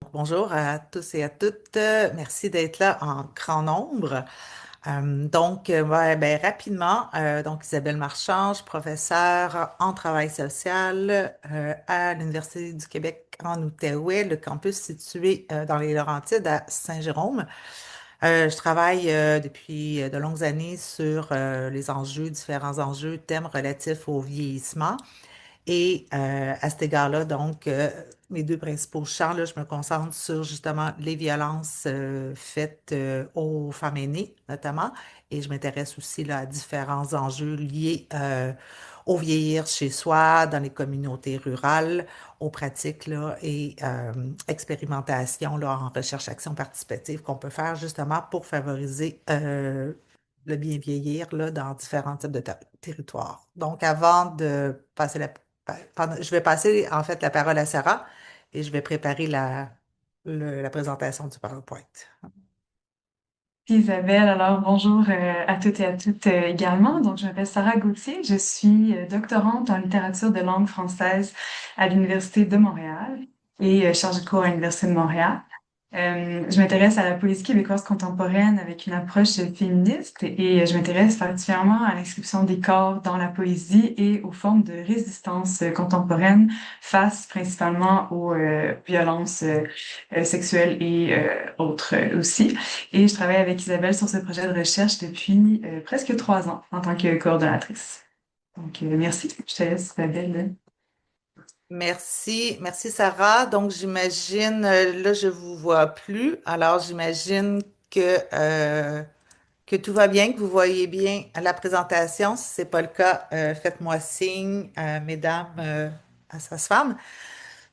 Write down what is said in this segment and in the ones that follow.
Donc, bonjour à tous et à toutes. Merci d'être là en grand nombre. Ouais, ben, rapidement, donc Isabelle Marchand, je suis professeure en travail social à l'Université du Québec en Outaouais, le campus situé dans les Laurentides à Saint-Jérôme. Je travaille depuis de longues années sur les enjeux, différents enjeux, thèmes relatifs au vieillissement. Et à cet égard-là, donc, mes deux principaux champs, là, je me concentre sur justement les violences faites aux femmes aînées, notamment, et je m'intéresse aussi là, à différents enjeux liés au vieillir chez soi, dans les communautés rurales, aux pratiques là, et expérimentations là, en recherche-action participative qu'on peut faire justement pour favoriser le bien vieillir là, dans différents types de territoires. Donc, avant de passer je vais passer en fait la parole à Sarah et je vais préparer la présentation du PowerPoint. Isabelle, alors bonjour à toutes et à toutes également. Donc, je m'appelle Sarah Gauthier, je suis doctorante en littérature de langue française à l'Université de Montréal et chargée de cours à l'Université de Montréal. Je m'intéresse à la poésie québécoise contemporaine avec une approche féministe et je m'intéresse particulièrement à l'inscription des corps dans la poésie et aux formes de résistance contemporaine face principalement aux violences sexuelles et autres aussi. Et je travaille avec Isabelle sur ce projet de recherche depuis presque 3 ans en tant que coordonnatrice. Donc, merci. Je te laisse, Isabelle. Merci Sarah. Donc j'imagine, là je vous vois plus, alors j'imagine que tout va bien, que vous voyez bien la présentation. Si c'est pas le cas, faites-moi signe, mesdames, à sa femme.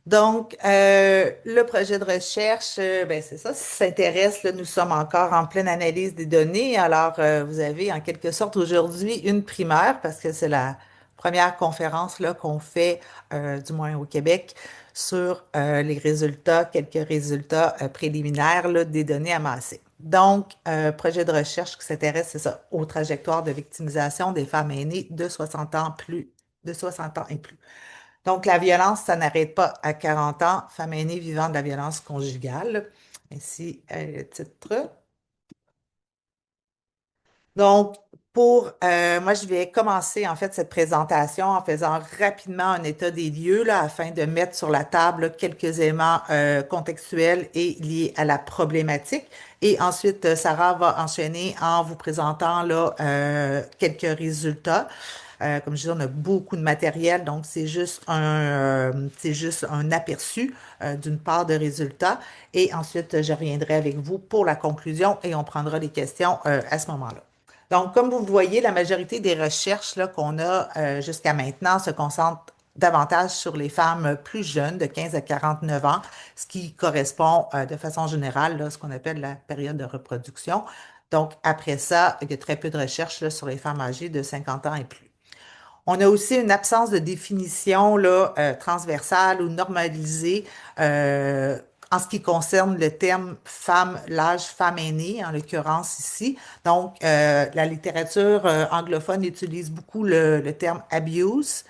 Donc, le projet de recherche, ben c'est ça, si ça s'intéresse, là, nous sommes encore en pleine analyse des données. Alors, vous avez en quelque sorte aujourd'hui une primaire parce que c'est la première conférence là, qu'on fait, du moins au Québec, sur les résultats, quelques résultats préliminaires là, des données amassées. Donc, projet de recherche qui s'intéresse, c'est ça, aux trajectoires de victimisation des femmes aînées de 60 ans plus, de 60 ans et plus. Donc, la violence, ça n'arrête pas à 40 ans, femme aînée vivant de la violence conjugale. Ici, le titre. Donc, moi, je vais commencer en fait cette présentation en faisant rapidement un état des lieux là, afin de mettre sur la table là, quelques éléments contextuels et liés à la problématique. Et ensuite, Sarah va enchaîner en vous présentant là, quelques résultats. Comme je disais, on a beaucoup de matériel, donc c'est juste un aperçu d'une part de résultats. Et ensuite, je reviendrai avec vous pour la conclusion et on prendra les questions à ce moment-là. Donc, comme vous le voyez, la majorité des recherches là, qu'on a jusqu'à maintenant se concentrent davantage sur les femmes plus jeunes, de 15 à 49 ans, ce qui correspond de façon générale là, à ce qu'on appelle la période de reproduction. Donc, après ça, il y a très peu de recherches là, sur les femmes âgées de 50 ans et plus. On a aussi une absence de définition là, transversale ou normalisée en ce qui concerne le terme femme, l'âge femme aînée, en l'occurrence ici. Donc, la littérature anglophone utilise beaucoup le terme abuse.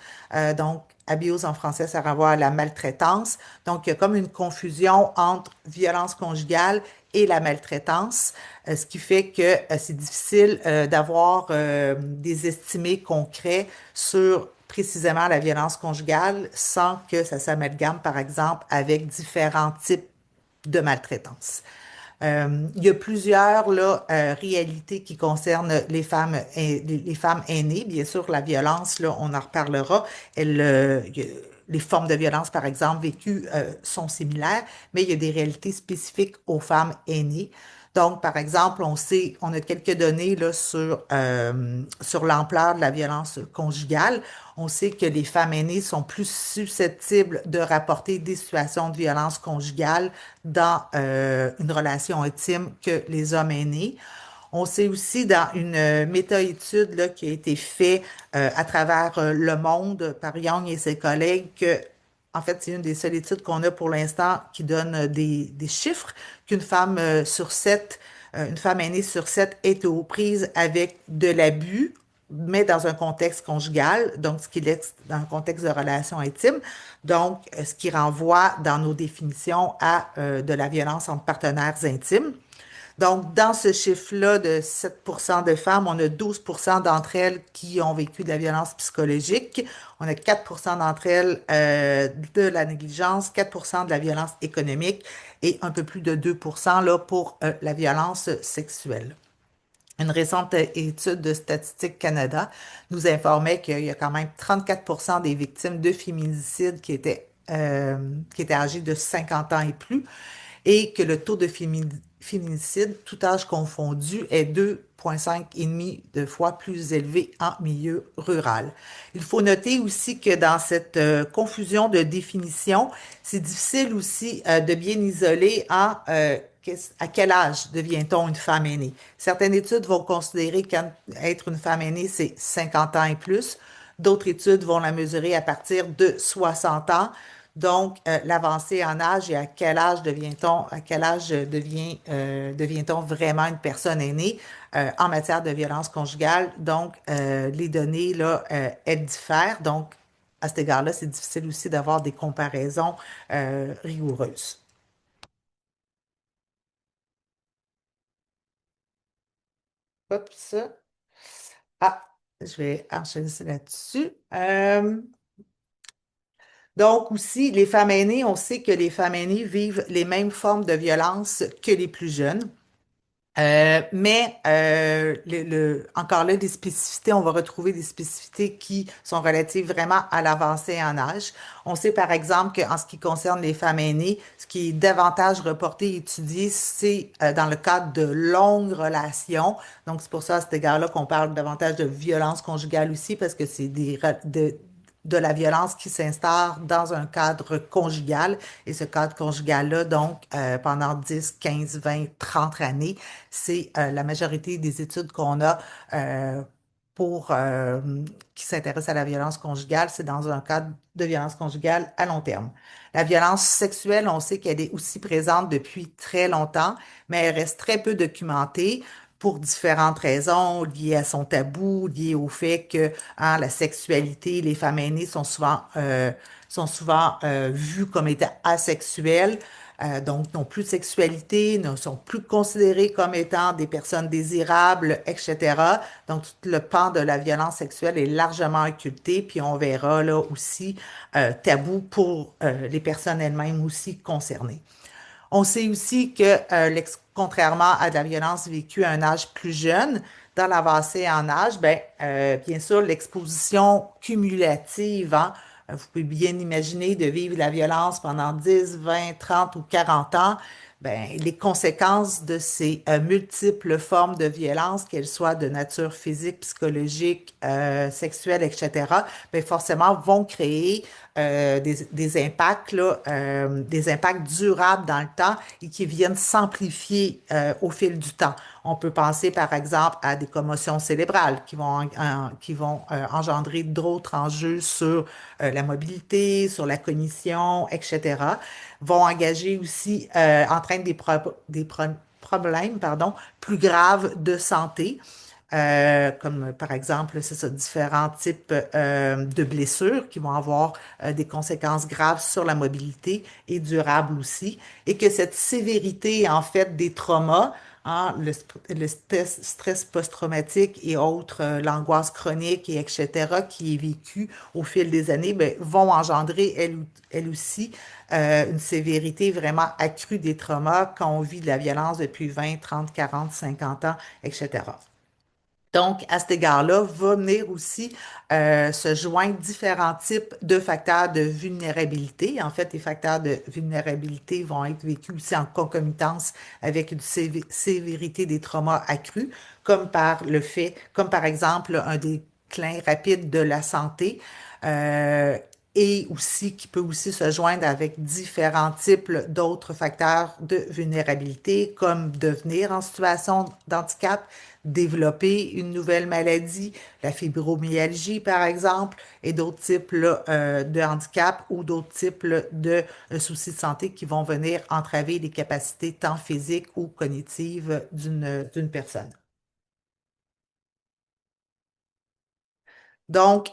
Donc, abuse en français, ça renvoie à la maltraitance. Donc, il y a comme une confusion entre violence conjugale et la maltraitance, ce qui fait que c'est difficile d'avoir des estimés concrets sur précisément la violence conjugale sans que ça s'amalgame, par exemple, avec différents types de maltraitance. Il y a plusieurs là, réalités qui concernent les femmes aînées. Bien sûr, la violence, là, on en reparlera. Les formes de violence, par exemple, vécues sont similaires, mais il y a des réalités spécifiques aux femmes aînées. Donc, par exemple, on a quelques données là, sur l'ampleur de la violence conjugale. On sait que les femmes aînées sont plus susceptibles de rapporter des situations de violence conjugale dans une relation intime que les hommes aînés. On sait aussi dans une méta-étude là, qui a été faite à travers le monde par Young et ses collègues que, en fait, c'est une des seules études qu'on a pour l'instant qui donne des chiffres qu'une femme sur sept, une femme aînée sur sept est aux prises avec de l'abus met dans un contexte conjugal, donc ce qui laisse dans un contexte de relation intime, donc ce qui renvoie dans nos définitions à de la violence entre partenaires intimes. Donc, dans ce chiffre-là de 7% de femmes, on a 12% d'entre elles qui ont vécu de la violence psychologique. On a 4% d'entre elles de la négligence, 4% de la violence économique et un peu plus de 2% là, pour la violence sexuelle. Une récente étude de Statistique Canada nous informait qu'il y a quand même 34% des victimes de féminicide qui étaient âgées de 50 ans et plus, et que le taux de féminicide, tout âge confondu, est 2,5 et demi de fois plus élevé en milieu rural. Il faut noter aussi que dans cette confusion de définition, c'est difficile aussi de bien isoler à quel âge devient-on une femme aînée. Certaines études vont considérer qu'être une femme aînée, c'est 50 ans et plus. D'autres études vont la mesurer à partir de 60 ans. Donc, l'avancée en âge et à quel âge devient-on vraiment une personne aînée en matière de violence conjugale. Donc, les données, là, elles diffèrent. Donc, à cet égard-là, c'est difficile aussi d'avoir des comparaisons rigoureuses. Oups. Ah, je vais enchaîner là-dessus. Donc aussi, les femmes aînées, on sait que les femmes aînées vivent les mêmes formes de violence que les plus jeunes. Encore là, des spécificités, on va retrouver des spécificités qui sont relatives vraiment à l'avancée en âge. On sait par exemple qu'en ce qui concerne les femmes aînées, ce qui est davantage reporté et étudié, c'est dans le cadre de longues relations. Donc, c'est pour ça, à cet égard-là, qu'on parle davantage de violence conjugale aussi, parce que c'est de la violence qui s'instaure dans un cadre conjugal. Et ce cadre conjugal-là, donc, pendant 10, 15, 20, 30 années, c'est la majorité des études qu'on a pour qui s'intéressent à la violence conjugale, c'est dans un cadre de violence conjugale à long terme. La violence sexuelle, on sait qu'elle est aussi présente depuis très longtemps, mais elle reste très peu documentée pour différentes raisons liées à son tabou, liées au fait que la sexualité, les femmes aînées sont souvent vues comme étant asexuelles, donc n'ont plus de sexualité, ne sont plus considérées comme étant des personnes désirables, etc. Donc, tout le pan de la violence sexuelle est largement occulté, puis on verra là aussi tabou pour les personnes elles-mêmes aussi concernées. On sait aussi que, contrairement à de la violence vécue à un âge plus jeune, dans l'avancée en âge, bien sûr, l'exposition cumulative, hein, vous pouvez bien imaginer de vivre la violence pendant 10, 20, 30 ou 40 ans. Ben, les conséquences de ces multiples formes de violence, qu'elles soient de nature physique, psychologique, sexuelle, etc., ben, forcément vont créer des impacts, là, des impacts durables dans le temps et qui viennent s'amplifier au fil du temps. On peut penser par exemple à des commotions cérébrales qui vont engendrer d'autres enjeux sur la mobilité, sur la cognition, etc. Vont engager aussi, entraînent problèmes, pardon, plus graves de santé. Comme par exemple, c'est ça, différents types de blessures qui vont avoir des conséquences graves sur la mobilité et durables aussi, et que cette sévérité, en fait, des traumas, hein, le stress post-traumatique et autres, l'angoisse chronique et etc., qui est vécue au fil des années, ben, vont engendrer, elles aussi, une sévérité vraiment accrue des traumas quand on vit de la violence depuis 20, 30, 40, 50 ans, etc. Donc, à cet égard-là, va venir aussi se joindre différents types de facteurs de vulnérabilité. En fait, les facteurs de vulnérabilité vont être vécus aussi en concomitance avec une sévérité des traumas accrus, comme par exemple un déclin rapide de la santé. euh, et aussi qui peut aussi se joindre avec différents types d'autres facteurs de vulnérabilité, comme devenir en situation d'handicap, développer une nouvelle maladie, la fibromyalgie par exemple, et d'autres types là, de handicap ou d'autres types là, de soucis de santé qui vont venir entraver les capacités tant physiques ou cognitives d'une personne. Donc,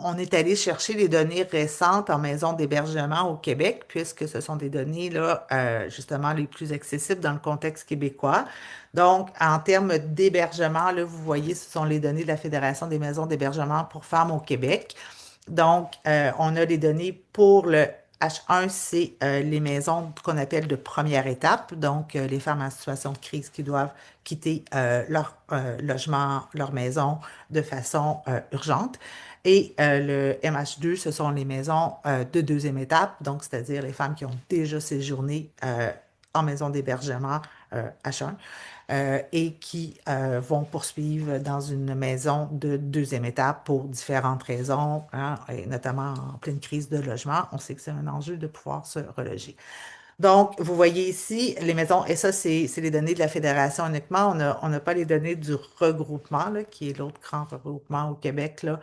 on est allé chercher les données récentes en maison d'hébergement au Québec, puisque ce sont des données là, justement les plus accessibles dans le contexte québécois. Donc, en termes d'hébergement, là, vous voyez, ce sont les données de la Fédération des maisons d'hébergement pour femmes au Québec. Donc, on a les données pour le H1, c'est les maisons qu'on appelle de première étape, donc les femmes en situation de crise qui doivent quitter leur logement, leur maison de façon urgente. Et le MH2, ce sont les maisons de deuxième étape, donc c'est-à-dire les femmes qui ont déjà séjourné en maison d'hébergement H1 et qui vont poursuivre dans une maison de deuxième étape pour différentes raisons, hein, et notamment en pleine crise de logement. On sait que c'est un enjeu de pouvoir se reloger. Donc, vous voyez ici les maisons, et ça, c'est les données de la Fédération uniquement. On n'a pas les données du regroupement, là, qui est l'autre grand regroupement au Québec, là,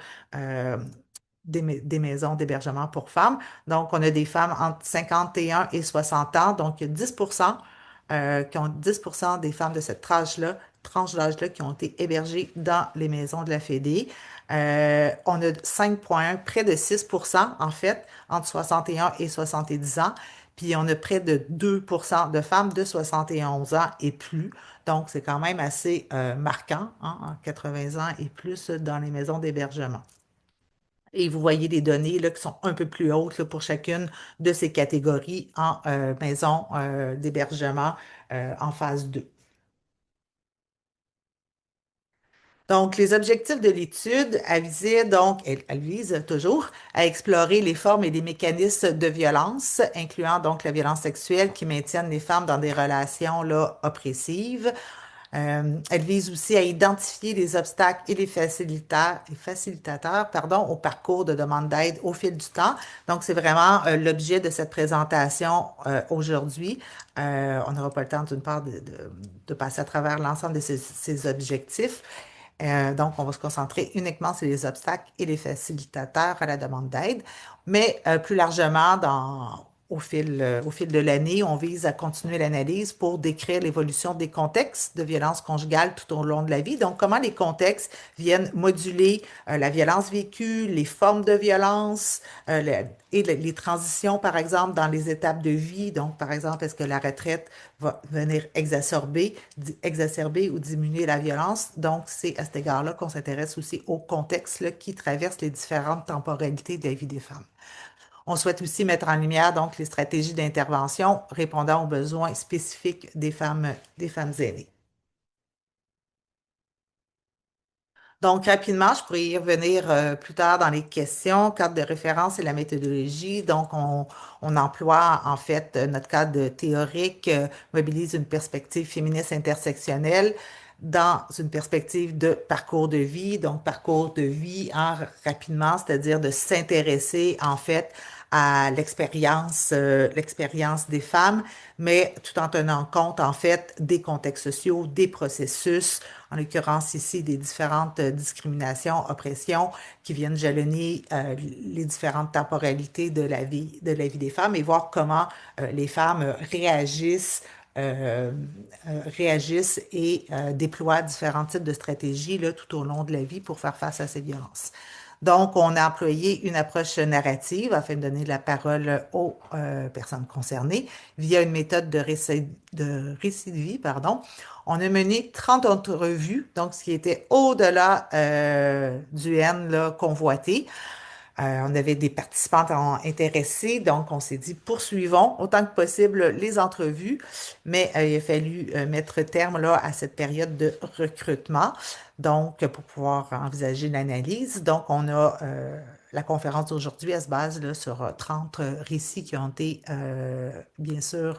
des maisons d'hébergement pour femmes. Donc, on a des femmes entre 51 et 60 ans. Donc, il y a 10% qui ont 10% des femmes de cette tranche d'âge-là, qui ont été hébergées dans les maisons de la Fédé. On a 5,1, près de 6% en fait, entre 61 et 70 ans. Puis on a près de 2% de femmes de 71 ans et plus. Donc, c'est quand même assez marquant, hein, en 80 ans et plus dans les maisons d'hébergement. Et vous voyez les données là, qui sont un peu plus hautes là, pour chacune de ces catégories en maison d'hébergement en phase 2. Donc, les objectifs de l'étude, elle vise toujours à explorer les formes et les mécanismes de violence, incluant donc la violence sexuelle qui maintiennent les femmes dans des relations là, oppressives. Elle vise aussi à identifier les obstacles et les facilitateurs, pardon, au parcours de demande d'aide au fil du temps. Donc, c'est vraiment l'objet de cette présentation aujourd'hui. On n'aura pas le temps, d'une part, de passer à travers l'ensemble de ces objectifs. Donc, on va se concentrer uniquement sur les obstacles et les facilitateurs à la demande d'aide. Mais plus largement, au fil de l'année, on vise à continuer l'analyse pour décrire l'évolution des contextes de violence conjugale tout au long de la vie. Donc, comment les contextes viennent moduler la violence vécue, les formes de violence et les transitions, par exemple, dans les étapes de vie. Donc, par exemple, est-ce que la retraite va venir exacerber ou diminuer la violence? Donc, c'est à cet égard-là qu'on s'intéresse aussi au contexte là, qui traverse les différentes temporalités de la vie des femmes. On souhaite aussi mettre en lumière donc les stratégies d'intervention répondant aux besoins spécifiques des femmes aînées. Donc, rapidement, je pourrais y revenir plus tard dans les questions, cadre de référence et la méthodologie. Donc, on emploie en fait notre cadre théorique, mobilise une perspective féministe intersectionnelle dans une perspective de parcours de vie. Donc, parcours de vie, hein, rapidement, c'est-à-dire de s'intéresser en fait à l'expérience des femmes, mais tout en tenant compte en fait des contextes sociaux, des processus, en l'occurrence ici des différentes discriminations, oppressions qui viennent jalonner les différentes temporalités de la vie des femmes et voir comment les femmes réagissent et déploient différents types de stratégies là, tout au long de la vie pour faire face à ces violences. Donc, on a employé une approche narrative afin de donner la parole aux personnes concernées via une méthode récit de vie, pardon. On a mené 30 entrevues, donc ce qui était au-delà du N là, convoité. On avait des participants intéressés, donc on s'est dit poursuivons autant que possible les entrevues, mais il a fallu mettre terme là, à cette période de recrutement, donc pour pouvoir envisager l'analyse. Donc on a la conférence d'aujourd'hui, elle se base là, sur 30 récits qui ont été bien sûr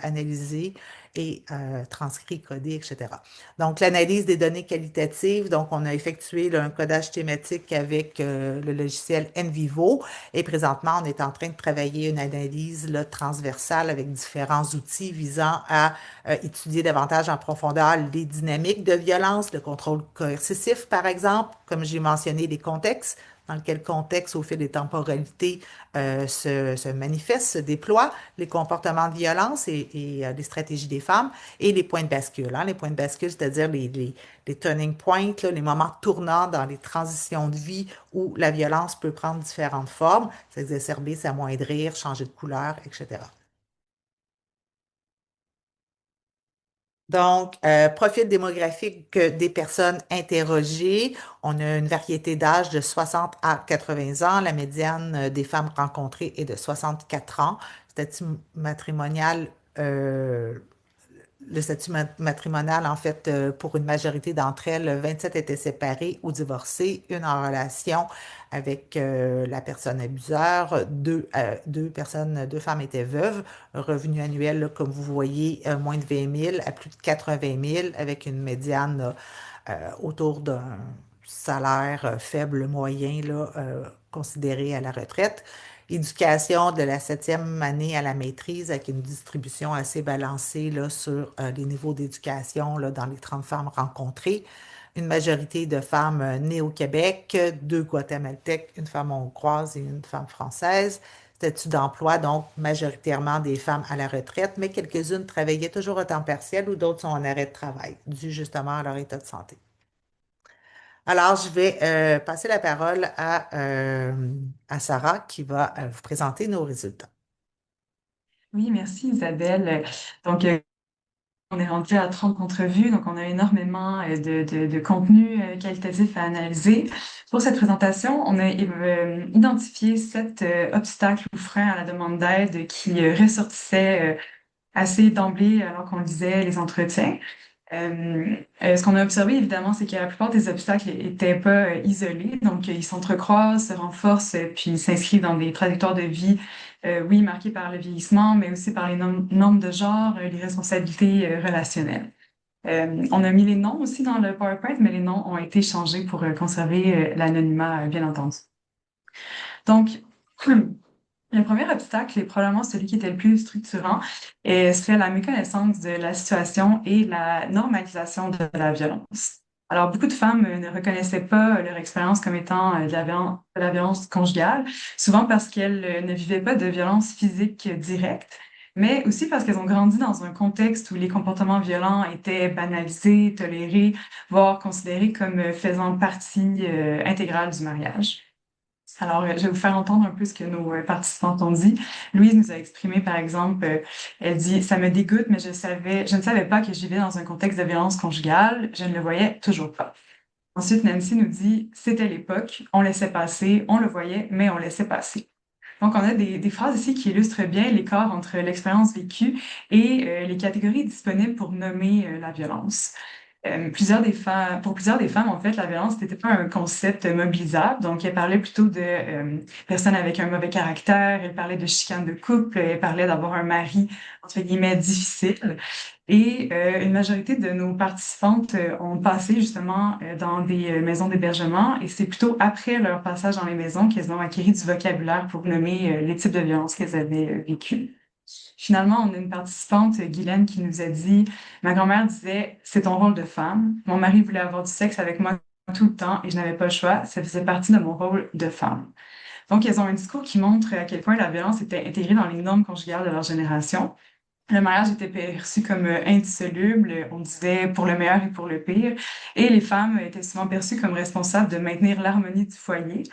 analysés et transcrits, codés, etc. Donc, l'analyse des données qualitatives, donc on a effectué là, un codage thématique avec le logiciel NVivo et présentement, on est en train de travailler une analyse là, transversale avec différents outils visant à étudier davantage en profondeur les dynamiques de violence, le contrôle coercitif, par exemple, comme j'ai mentionné, les contextes dans quel contexte, au fil des temporalités, se manifestent, se déploient les comportements de violence et les stratégies des femmes et les points de bascule. Hein. Les points de bascule, c'est-à-dire les turning points, là, les moments tournants dans les transitions de vie où la violence peut prendre différentes formes, s'exacerber, s'amoindrir, changer de couleur, etc. Donc, profil démographique des personnes interrogées. On a une variété d'âge de 60 à 80 ans. La médiane des femmes rencontrées est de 64 ans. Statut matrimonial, le statut matrimonial, en fait, pour une majorité d'entre elles, 27 étaient séparées ou divorcées, une en relation avec la personne abuseur, deux femmes étaient veuves, un revenu annuel, là, comme vous voyez, moins de 20 000 à plus de 80 000, avec une médiane là, autour d'un salaire faible moyen là, considéré à la retraite. Éducation de la septième année à la maîtrise avec une distribution assez balancée là, sur les niveaux d'éducation là, dans les 30 femmes rencontrées. Une majorité de femmes nées au Québec, deux Guatémaltèques, une femme hongroise et une femme française. Statut d'emploi, donc majoritairement des femmes à la retraite, mais quelques-unes travaillaient toujours à temps partiel ou d'autres sont en arrêt de travail, dû justement à leur état de santé. Alors, je vais passer la parole à Sarah qui va vous présenter nos résultats. Oui, merci Isabelle. Donc, on est rendu à 30 entrevues, donc on a énormément de contenu qualitatif à analyser. Pour cette présentation, on a identifié 7 obstacles ou freins à la demande d'aide qui ressortissaient assez d'emblée alors qu'on lisait les entretiens. Ce qu'on a observé, évidemment, c'est que la plupart des obstacles n'étaient pas isolés, donc ils s'entrecroisent, se renforcent, puis s'inscrivent dans des trajectoires de vie, oui, marquées par le vieillissement, mais aussi par les normes de genre, les responsabilités relationnelles. On a mis les noms aussi dans le PowerPoint, mais les noms ont été changés pour conserver l'anonymat, bien entendu. Donc, le premier obstacle est probablement celui qui était le plus structurant et serait la méconnaissance de la situation et la normalisation de la violence. Alors, beaucoup de femmes ne reconnaissaient pas leur expérience comme étant de la violence conjugale, souvent parce qu'elles ne vivaient pas de violence physique directe, mais aussi parce qu'elles ont grandi dans un contexte où les comportements violents étaient banalisés, tolérés, voire considérés comme faisant partie intégrale du mariage. Alors, je vais vous faire entendre un peu ce que nos participantes ont dit. Louise nous a exprimé, par exemple, elle dit, ça me dégoûte, mais je ne savais pas que je vivais dans un contexte de violence conjugale. Je ne le voyais toujours pas. Ensuite, Nancy nous dit, c'était l'époque, on laissait passer, on le voyait, mais on laissait passer. Donc, on a des phrases ici qui illustrent bien l'écart entre l'expérience vécue et les catégories disponibles pour nommer la violence. Pour plusieurs des femmes, en fait, la violence n'était pas un concept mobilisable. Donc, elle parlait plutôt de personnes avec un mauvais caractère, elle parlait de chicane de couple, elle parlait d'avoir un mari, entre guillemets, difficile. Et une majorité de nos participantes ont passé justement dans des maisons d'hébergement et c'est plutôt après leur passage dans les maisons qu'elles ont acquis du vocabulaire pour nommer les types de violences qu'elles avaient vécues. Finalement, on a une participante, Guylaine, qui nous a dit, ma grand-mère disait, c'est ton rôle de femme. Mon mari voulait avoir du sexe avec moi tout le temps et je n'avais pas le choix. Ça faisait partie de mon rôle de femme. Donc, elles ont un discours qui montre à quel point la violence était intégrée dans les normes conjugales de leur génération. Le mariage était perçu comme indissoluble, on disait pour le meilleur et pour le pire, et les femmes étaient souvent perçues comme responsables de maintenir l'harmonie du foyer.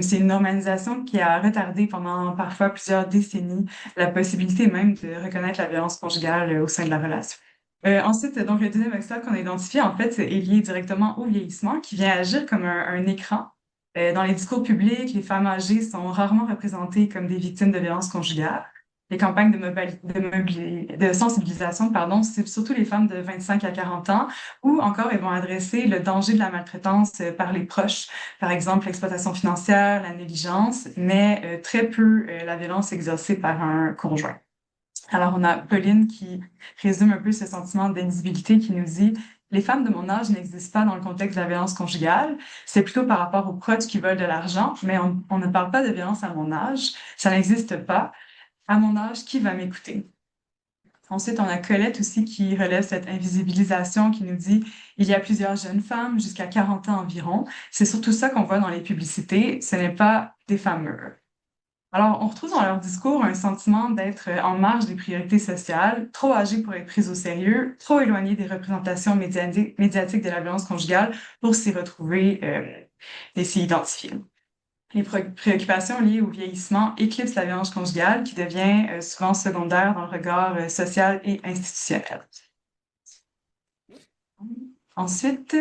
C'est une normalisation qui a retardé pendant parfois plusieurs décennies la possibilité même de reconnaître la violence conjugale au sein de la relation. Ensuite, donc, le deuxième obstacle qu'on a identifié, en fait, est lié directement au vieillissement, qui vient agir comme un écran. Dans les discours publics, les femmes âgées sont rarement représentées comme des victimes de violences conjugales. Les campagnes de sensibilisation, pardon, c'est surtout les femmes de 25 à 40 ans, ou encore elles vont adresser le danger de la maltraitance par les proches, par exemple l'exploitation financière, la négligence, mais très peu la violence exercée par un conjoint. Alors, on a Pauline qui résume un peu ce sentiment d'invisibilité qui nous dit les femmes de mon âge n'existent pas dans le contexte de la violence conjugale. C'est plutôt par rapport aux proches qui veulent de l'argent, mais on ne parle pas de violence à mon âge. Ça n'existe pas. À mon âge, qui va m'écouter? Ensuite, on a Colette aussi qui relève cette invisibilisation, qui nous dit il y a plusieurs jeunes femmes jusqu'à 40 ans environ. C'est surtout ça qu'on voit dans les publicités. Ce n'est pas des femmes mûres. Alors, on retrouve dans leur discours un sentiment d'être en marge des priorités sociales, trop âgées pour être prises au sérieux, trop éloignées des représentations médiatiques de la violence conjugale pour s'y retrouver et s'y identifier. Les préoccupations liées au vieillissement éclipsent la violence conjugale qui devient souvent secondaire dans le regard social et institutionnel. Ensuite,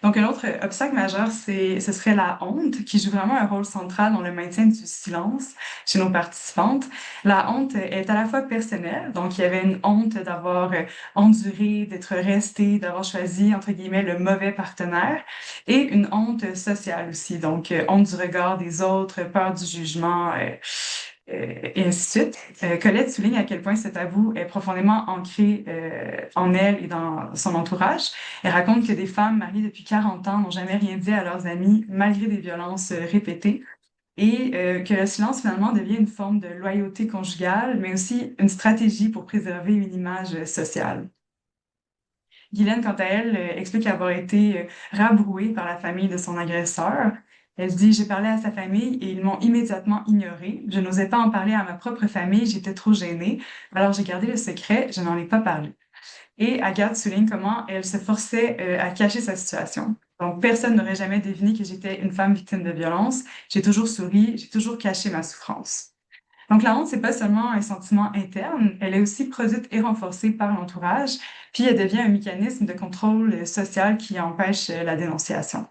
donc un autre obstacle majeur, ce serait la honte, qui joue vraiment un rôle central dans le maintien du silence chez nos participantes. La honte est à la fois personnelle, donc il y avait une honte d'avoir enduré, d'être resté, d'avoir choisi, entre guillemets, le mauvais partenaire, et une honte sociale aussi, donc honte du regard des autres, peur du jugement, et ainsi de suite. Colette souligne à quel point ce tabou est profondément ancré en elle et dans son entourage. Elle raconte que des femmes mariées depuis 40 ans n'ont jamais rien dit à leurs amis malgré des violences répétées et que le silence finalement devient une forme de loyauté conjugale, mais aussi une stratégie pour préserver une image sociale. Guylaine, quant à elle, explique avoir été rabrouée par la famille de son agresseur. Elle dit, j'ai parlé à sa famille et ils m'ont immédiatement ignorée. Je n'osais pas en parler à ma propre famille, j'étais trop gênée. Alors j'ai gardé le secret, je n'en ai pas parlé. Et Agathe souligne comment elle se forçait à cacher sa situation. Donc, personne n'aurait jamais deviné que j'étais une femme victime de violence. J'ai toujours souri, j'ai toujours caché ma souffrance. Donc, la honte, c'est pas seulement un sentiment interne, elle est aussi produite et renforcée par l'entourage, puis elle devient un mécanisme de contrôle social qui empêche la dénonciation.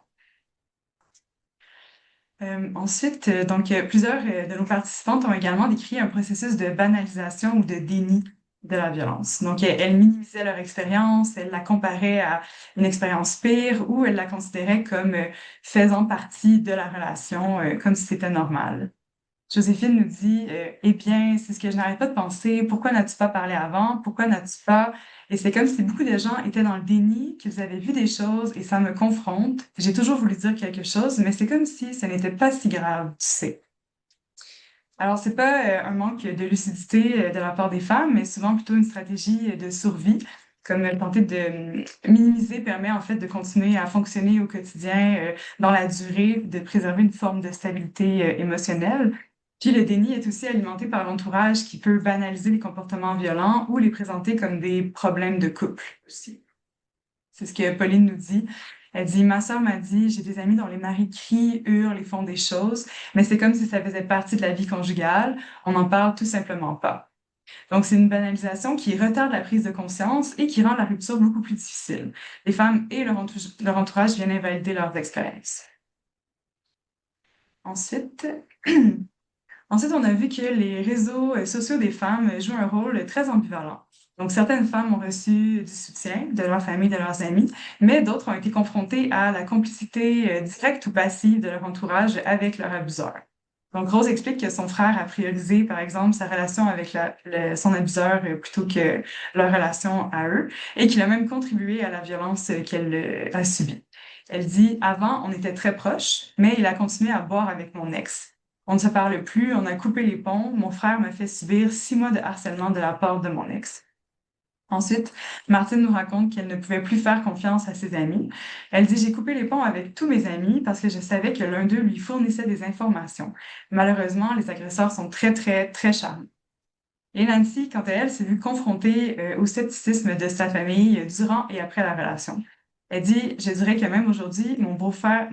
Ensuite, plusieurs de nos participantes ont également décrit un processus de banalisation ou de déni de la violence. Donc, elles minimisaient leur expérience, elles la comparaient à une expérience pire ou elles la considéraient comme faisant partie de la relation, comme si c'était normal. Joséphine nous dit, eh bien, c'est ce que je n'arrête pas de penser. Pourquoi n'as-tu pas parlé avant? Pourquoi n'as-tu pas? Et c'est comme si beaucoup de gens étaient dans le déni, qu'ils avaient vu des choses et ça me confronte. J'ai toujours voulu dire quelque chose, mais c'est comme si ce n'était pas si grave, tu sais. Alors, c'est pas un manque de lucidité de la part des femmes, mais souvent plutôt une stratégie de survie, comme tenter de minimiser permet en fait de continuer à fonctionner au quotidien dans la durée, de préserver une forme de stabilité émotionnelle. Puis le déni est aussi alimenté par l'entourage qui peut banaliser les comportements violents ou les présenter comme des problèmes de couple aussi. C'est ce que Pauline nous dit. Elle dit, ma sœur m'a dit, j'ai des amis dont les maris crient, hurlent et font des choses, mais c'est comme si ça faisait partie de la vie conjugale. On n'en parle tout simplement pas. Donc, c'est une banalisation qui retarde la prise de conscience et qui rend la rupture beaucoup plus difficile. Les femmes et leur entourage viennent invalider leurs expériences. Ensuite, Ensuite, on a vu que les réseaux sociaux des femmes jouent un rôle très ambivalent. Donc, certaines femmes ont reçu du soutien de leur famille, de leurs amis, mais d'autres ont été confrontées à la complicité directe ou passive de leur entourage avec leur abuseur. Donc, Rose explique que son frère a priorisé, par exemple, sa relation avec son abuseur plutôt que leur relation à eux, et qu'il a même contribué à la violence qu'elle a subie. Elle dit, avant, on était très proches, mais il a continué à boire avec mon ex. On ne se parle plus, on a coupé les ponts. Mon frère m'a fait subir 6 mois de harcèlement de la part de mon ex. Ensuite, Martine nous raconte qu'elle ne pouvait plus faire confiance à ses amis. Elle dit, j'ai coupé les ponts avec tous mes amis parce que je savais que l'un d'eux lui fournissait des informations. Malheureusement, les agresseurs sont très, très, très charmants. Et Nancy, quant à elle, s'est vue confrontée au scepticisme de sa famille durant et après la relation. Elle dit, je dirais que même aujourd'hui, mon beau-frère,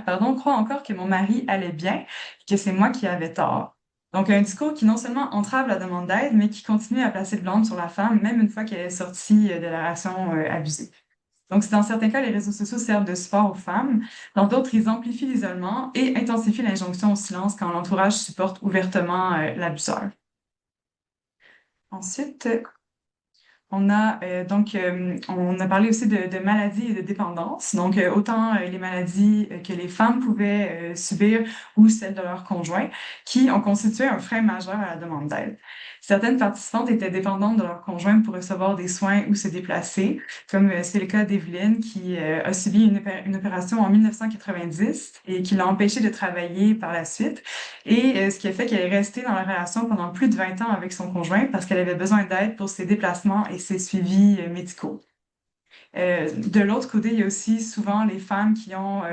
pardon, croit encore que mon mari allait bien et que c'est moi qui avais tort. Donc, un discours qui non seulement entrave la demande d'aide, mais qui continue à placer de l'ombre sur la femme, même une fois qu'elle est sortie de la relation abusive. Donc, dans certains cas, les réseaux sociaux servent de support aux femmes. Dans d'autres, ils amplifient l'isolement et intensifient l'injonction au silence quand l'entourage supporte ouvertement l'abuseur. Ensuite, on a parlé aussi de maladies et de dépendance. Donc, autant les maladies que les femmes pouvaient subir ou celles de leur conjoint qui ont constitué un frein majeur à la demande d'aide. Certaines participantes étaient dépendantes de leur conjoint pour recevoir des soins ou se déplacer, comme c'est le cas d'Evelyne qui a subi une opération en 1990 et qui l'a empêchée de travailler par la suite. Et ce qui a fait qu'elle est restée dans la relation pendant plus de 20 ans avec son conjoint parce qu'elle avait besoin d'aide pour ses déplacements et ses suivis médicaux. De l'autre côté, il y a aussi souvent les femmes qui ont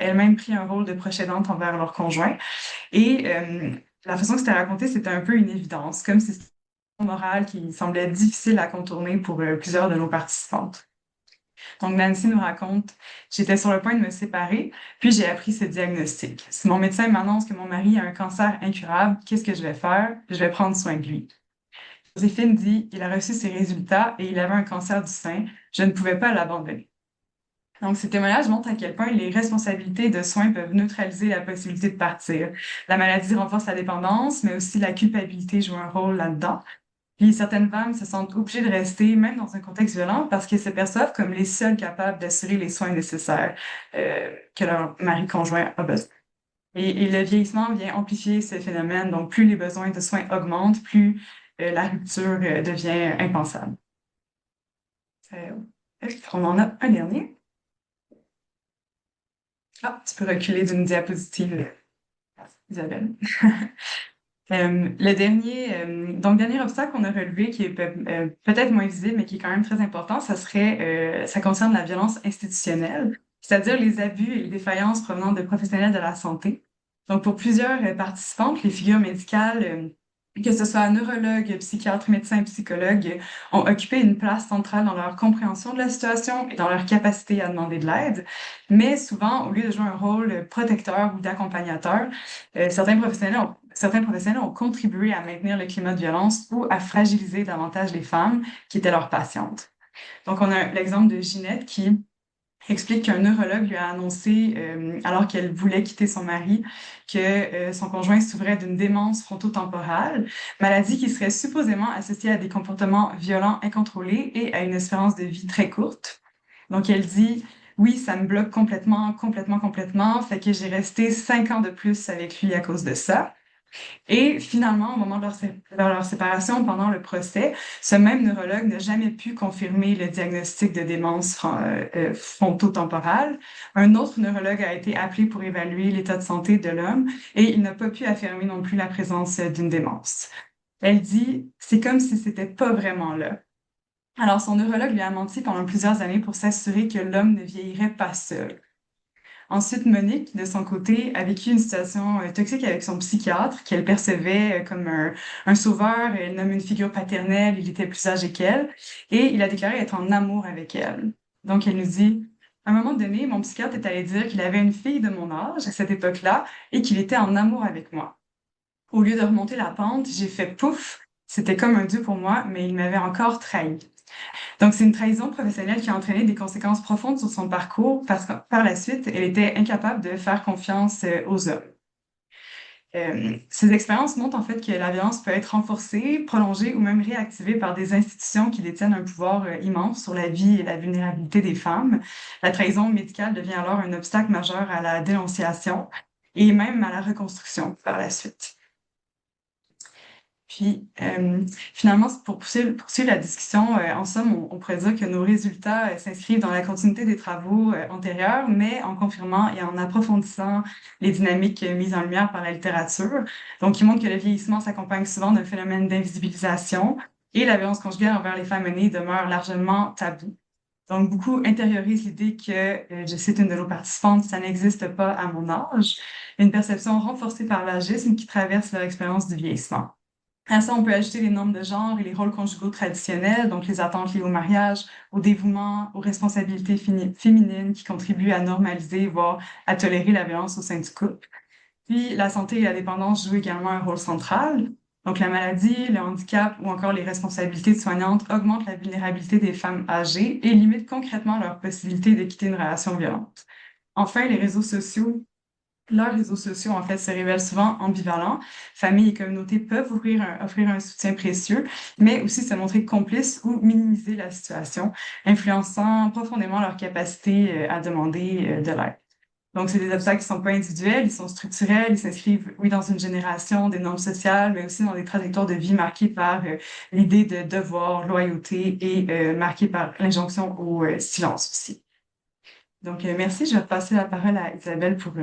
elles-mêmes pris un rôle de proche aidante envers leur conjoint. Et la façon que c'était raconté, c'était un peu une évidence, comme si c'était une morale qui semblait difficile à contourner pour plusieurs de nos participantes. Donc, Nancy nous raconte, j'étais sur le point de me séparer, puis j'ai appris ce diagnostic. Si mon médecin m'annonce que mon mari a un cancer incurable, qu'est-ce que je vais faire? Je vais prendre soin de lui. Joséphine dit, il a reçu ses résultats et il avait un cancer du sein. Je ne pouvais pas l'abandonner. Donc, ces témoignages montrent à quel point les responsabilités de soins peuvent neutraliser la possibilité de partir. La maladie renforce la dépendance, mais aussi la culpabilité joue un rôle là-dedans. Puis certaines femmes se sentent obligées de rester, même dans un contexte violent, parce qu'elles se perçoivent comme les seules capables d'assurer les soins nécessaires que leur mari conjoint a besoin. Et le vieillissement vient amplifier ce phénomène. Donc, plus les besoins de soins augmentent, plus la rupture devient impensable. Euh, on en a un dernier. Ah, tu peux reculer d'une diapositive, Isabelle. Dernier obstacle qu'on a relevé, qui est peut-être moins visible, mais qui est quand même très important, ça concerne la violence institutionnelle, c'est-à-dire les abus et les défaillances provenant de professionnels de la santé. Donc, pour plusieurs participantes, les figures médicales, que ce soit neurologues, psychiatres, médecins, psychologues, ont occupé une place centrale dans leur compréhension de la situation et dans leur capacité à demander de l'aide. Mais souvent, au lieu de jouer un rôle protecteur ou d'accompagnateur, certains professionnels ont contribué à maintenir le climat de violence ou à fragiliser davantage les femmes qui étaient leurs patientes. Donc, on a l'exemple de Ginette qui explique qu'un neurologue lui a annoncé, alors qu'elle voulait quitter son mari, que son conjoint souffrait d'une démence frontotemporale, maladie qui serait supposément associée à des comportements violents incontrôlés et à une espérance de vie très courte. Donc, elle dit, oui, ça me bloque complètement, complètement, complètement, fait que j'ai resté 5 ans de plus avec lui à cause de ça. Et finalement, au moment de leur séparation, pendant le procès, ce même neurologue n'a jamais pu confirmer le diagnostic de démence frontotemporale. Un autre neurologue a été appelé pour évaluer l'état de santé de l'homme et il n'a pas pu affirmer non plus la présence d'une démence. Elle dit, c'est comme si c'était pas vraiment là. Alors, son neurologue lui a menti pendant plusieurs années pour s'assurer que l'homme ne vieillirait pas seul. Ensuite, Monique, de son côté, a vécu une situation toxique avec son psychiatre, qu'elle percevait comme un sauveur. Elle nomme une figure paternelle, il était plus âgé qu'elle, et il a déclaré être en amour avec elle. Donc, elle nous dit, à un moment donné, mon psychiatre est allé dire qu'il avait une fille de mon âge à cette époque-là et qu'il était en amour avec moi. Au lieu de remonter la pente, j'ai fait pouf, c'était comme un dieu pour moi, mais il m'avait encore trahi. Donc, c'est une trahison professionnelle qui a entraîné des conséquences profondes sur son parcours parce que par la suite, elle était incapable de faire confiance aux hommes. Ces expériences montrent en fait que la violence peut être renforcée, prolongée ou même réactivée par des institutions qui détiennent un pouvoir immense sur la vie et la vulnérabilité des femmes. La trahison médicale devient alors un obstacle majeur à la dénonciation et même à la reconstruction par la suite. Puis, finalement, pour poursuivre la discussion, en somme, on pourrait dire que nos résultats s'inscrivent dans la continuité des travaux antérieurs, mais en confirmant et en approfondissant les dynamiques mises en lumière par la littérature. Donc, qui montrent que le vieillissement s'accompagne souvent d'un phénomène d'invisibilisation et la violence conjugale envers les femmes aînées demeure largement taboue. Donc, beaucoup intériorisent l'idée que, je cite une de nos participantes, ça n'existe pas à mon âge, une perception renforcée par l'âgisme qui traverse leur expérience du vieillissement. À ça, on peut ajouter les normes de genre et les rôles conjugaux traditionnels, donc les attentes liées au mariage, au dévouement, aux responsabilités féminines qui contribuent à normaliser, voire à tolérer la violence au sein du couple. Puis, la santé et la dépendance jouent également un rôle central. Donc, la maladie, le handicap ou encore les responsabilités de soignantes augmentent la vulnérabilité des femmes âgées et limitent concrètement leur possibilité de quitter une relation violente. Enfin, leurs réseaux sociaux, en fait, se révèlent souvent ambivalents. Famille et communauté peuvent offrir un soutien précieux, mais aussi se montrer complices ou minimiser la situation, influençant profondément leur capacité à demander de l'aide. Donc, c'est des obstacles qui sont pas individuels, ils sont structurels, ils s'inscrivent, oui, dans une génération, des normes sociales, mais aussi dans des trajectoires de vie marquées par l'idée de devoir, loyauté et marquées par l'injonction au silence aussi. Donc, merci. Je vais passer la parole à Isabelle pour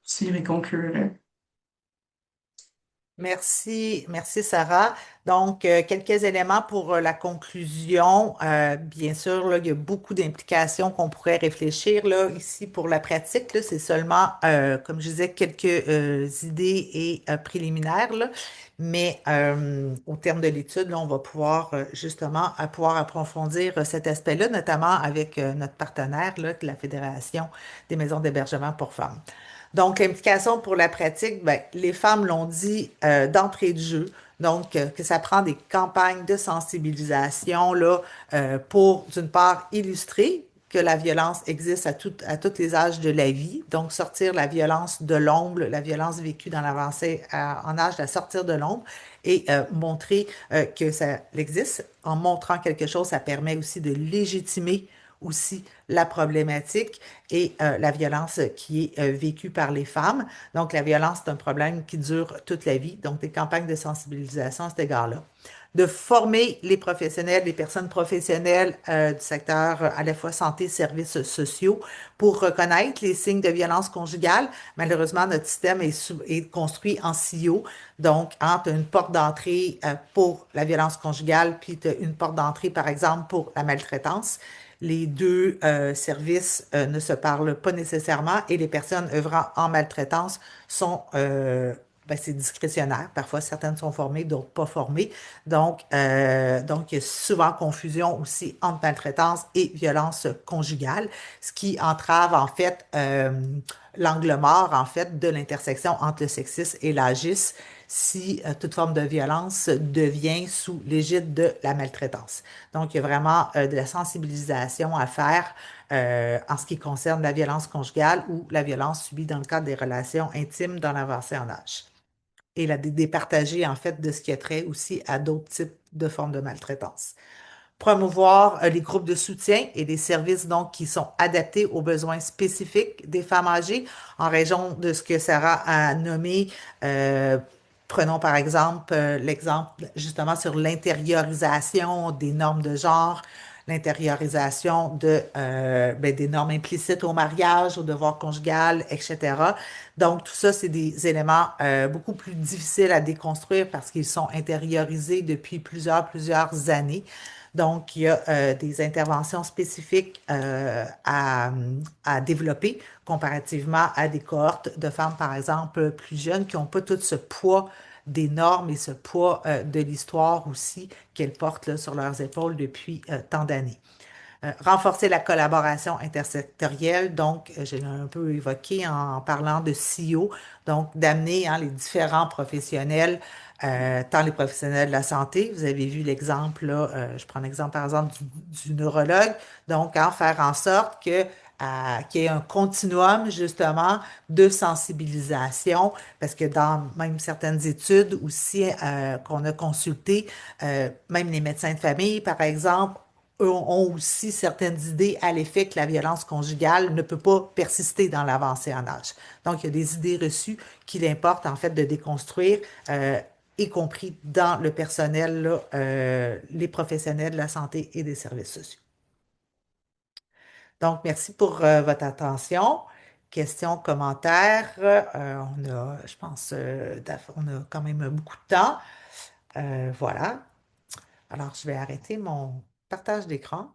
suivre et conclure. Merci, merci Sarah. Donc, quelques éléments pour la conclusion. Bien sûr, là, il y a beaucoup d'implications qu'on pourrait réfléchir là, ici pour la pratique. Là, c'est seulement, comme je disais, quelques idées et préliminaires. Là. Mais au terme de l'étude, là, on va pouvoir justement pouvoir approfondir cet aspect-là, notamment avec notre partenaire, là, la Fédération des maisons d'hébergement pour femmes. Donc, l'implication pour la pratique, ben, les femmes l'ont dit d'entrée de jeu. Donc, que ça prend des campagnes de sensibilisation là, pour, d'une part, illustrer que la violence existe à tous les âges de la vie. Donc, sortir la violence de l'ombre, la violence vécue dans l'avancée en âge, la sortir de l'ombre et montrer que ça existe. En montrant quelque chose, ça permet aussi de légitimer aussi la problématique et la violence qui est vécue par les femmes. Donc, la violence, c'est un problème qui dure toute la vie. Donc, des campagnes de sensibilisation à cet égard-là. De former les professionnels, les personnes professionnelles du secteur à la fois santé, services sociaux pour reconnaître les signes de violence conjugale. Malheureusement, notre système est construit en silo. Donc, entre une porte d'entrée pour la violence conjugale, puis une porte d'entrée, par exemple, pour la maltraitance. Les deux services ne se parlent pas nécessairement et les personnes œuvrant en maltraitance sont, ben, c'est discrétionnaire. Parfois, certaines sont formées, d'autres pas formées. Donc, il y a souvent confusion aussi entre maltraitance et violence conjugale, ce qui entrave en fait l'angle mort en fait de l'intersection entre le sexisme et l'agisme si toute forme de violence devient sous l'égide de la maltraitance. Donc, il y a vraiment de la sensibilisation à faire en ce qui concerne la violence conjugale ou la violence subie dans le cadre des relations intimes dans l'avancée en âge. Et la départager, en fait, de ce qui a trait aussi à d'autres types de formes de maltraitance. Promouvoir les groupes de soutien et des services donc qui sont adaptés aux besoins spécifiques des femmes âgées en raison de ce que Sarah a nommé. euh, Prenons par exemple l'exemple justement sur l'intériorisation des normes de genre, l'intériorisation ben, des normes implicites au mariage, au devoir conjugal, etc. Donc, tout ça, c'est des éléments beaucoup plus difficiles à déconstruire parce qu'ils sont intériorisés depuis plusieurs années. Donc, il y a des interventions spécifiques à développer comparativement à des cohortes de femmes, par exemple, plus jeunes qui n'ont pas tout ce poids des normes et ce poids de l'histoire aussi qu'elles portent là, sur leurs épaules depuis tant d'années. Renforcer la collaboration intersectorielle, donc j'ai un peu évoqué en parlant de CEO, donc d'amener hein, les différents professionnels, tant les professionnels de la santé, vous avez vu l'exemple, là, je prends l'exemple par exemple du neurologue, donc hein, faire en sorte qu'il y ait un continuum justement de sensibilisation, parce que dans même certaines études aussi qu'on a consultées, même les médecins de famille, par exemple, eux ont aussi certaines idées à l'effet que la violence conjugale ne peut pas persister dans l'avancée en âge. Donc, il y a des idées reçues qu'il importe en fait de déconstruire, y compris dans le personnel, là, les professionnels de la santé et des services sociaux. Donc, merci pour votre attention. Questions, commentaires. On a, je pense, on a quand même beaucoup de temps. Voilà. Alors, je vais arrêter mon partage d'écran.